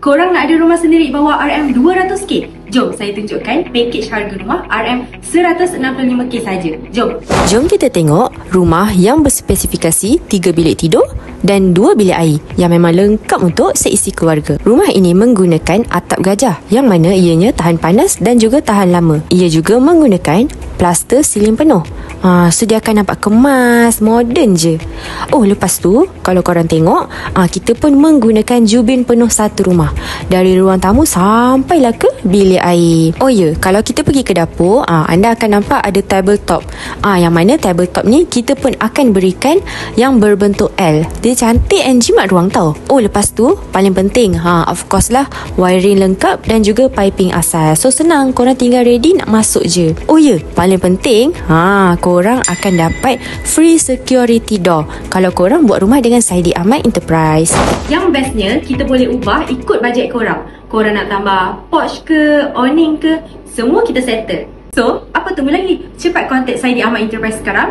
Korang nak ada rumah sendiri bawah RM200K? Jom saya tunjukkan package harga rumah RM165K saja. Jom. Jom kita tengok rumah yang berspesifikasi 3 bilik tidur dan 2 bilik air yang memang lengkap untuk seisi keluarga. Rumah ini menggunakan atap gajah yang mana ianya tahan panas dan juga tahan lama. Ia juga menggunakan plaster siling penuh. So dia akan nampak kemas, moden je. Oh, lepas tu kalau korang tengok, kita pun menggunakan jubin penuh satu rumah, dari ruang tamu sampailah ke bilik air. Oh ya, kalau kita pergi ke dapur, anda akan nampak ada tabletop. Yang mana tabletop ni kita pun akan berikan yang berbentuk L. Dia cantik and jimat ruang tau. Oh, lepas tu paling penting, of course lah, wiring lengkap dan juga piping asal. So senang, korang tinggal ready nak masuk je. Oh ya, paling penting, korang akan dapat free security door kalau korang buat rumah dengan Saidi Ahmad Enterprise. Yang bestnya, kita boleh ubah ikut bajet korang. Korang nak tambah porch ke, awning ke, semua kita settle. So, apa tunggu lagi? Cepat contact Saidi Ahmad Enterprise sekarang.